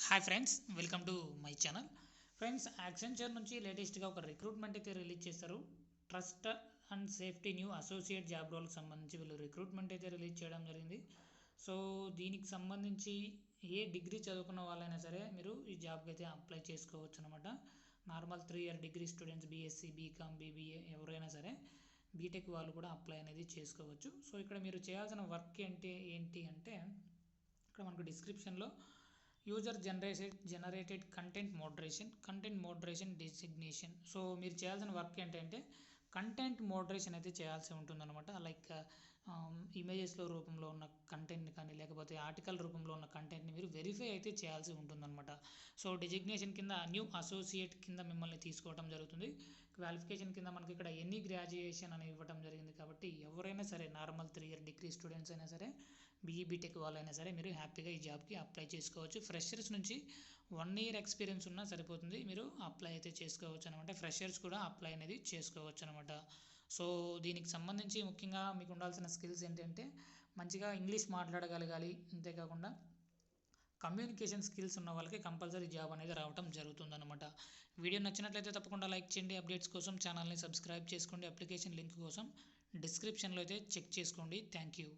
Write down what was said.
Hi friends, welcome to my channel. Friends, Accenture నుంచి లేటెస్ట్గా ఒక రిక్రూట్మెంట్ అయితే రిలీజ్ చేస్తారు. Trust and safety new associate job రోల్కి సంబంధించి వీళ్ళు రిక్రూట్మెంట్ అయితే రిలీజ్ చేయడం జరిగింది. సో దీనికి సంబంధించి ఏ డిగ్రీ చదువుకున్న వాళ్ళైనా సరే మీరు ఈ జాబ్కి అయితే అప్లై చేసుకోవచ్చు అనమాట. Normal 3 year degree students, BSc, BCom, BBA ఎవరైనా సరే, బీటెక్ వాళ్ళు కూడా అప్లై అనేది చేసుకోవచ్చు. సో ఇక్కడ మీరు చేయాల్సిన వర్క్ ఏంటి అంటే ఇక్కడ మనకు డిస్క్రిప్షన్లో user generated content moderation designation. So మీరు చేయాల్సిన వర్క్ ఏంటంటే కంటెంట్ మోడరేషన్ అయితే చేయాల్సి ఉంటుందన్నమాట. లైక్ ఇమేజెస్లో రూపంలో ఉన్న కంటెంట్ కానీ లేకపోతే ఆర్టికల్ రూపంలో ఉన్న కంటెంట్ని మీరు వెరిఫై అయితే చేయాల్సి ఉంటుందన్నమాట. సో డిజిగ్నేషన్ కింద న్యూ అసోసియేట్ కింద మిమ్మల్ని తీసుకోవడం జరుగుతుంది. క్వాలిఫికేషన్ కింద మనకి ఇక్కడ ఎనీ గ్రాడ్యుయేషన్ అని ఇవ్వడం జరిగింది. కాబట్టి ఎవరైనా సరే, నార్మల్ 3 ఇయర్ డిగ్రీ స్టూడెంట్స్ అయినా సరే, బీటెక్ వాళ్ళైనా సరే మీరు హ్యాపీగా ఈ జాబ్కి అప్లై చేసుకోవచ్చు. ఫ్రెషర్స్ నుంచి 1 ఇయర్ ఎక్స్పీరియన్స్ ఉన్నా సరిపోతుంది, మీరు అప్లై అయితే చేసుకోవచ్చు అనమాట. ఫ్రెషర్స్ కూడా అప్లై అనేది చేసుకోవచ్చు అనమాట. సో దీనికి సంబంధించి ముఖ్యంగా మీకు ఉండాల్సిన స్కిల్స్ ఏంటంటే మంచిగా ఇంగ్లీష్ మాట్లాడగలగాలి. అంతేకాకుండా కమ్యూనికేషన్ స్కిల్స్ ఉన్న వాళ్ళకి కంపల్సరీ జాబ్ అనేది రావడం జరుగుతుందన్నమాట. వీడియో నచ్చినట్లయితే తప్పకుండా లైక్ చేయండి. అప్డేట్స్ కోసం ఛానల్ని సబ్స్క్రైబ్ చేసుకోండి. అప్లికేషన్ లింక్ కోసం డిస్క్రిప్షన్లో అయితే చెక్ చేసుకోండి. Thank you.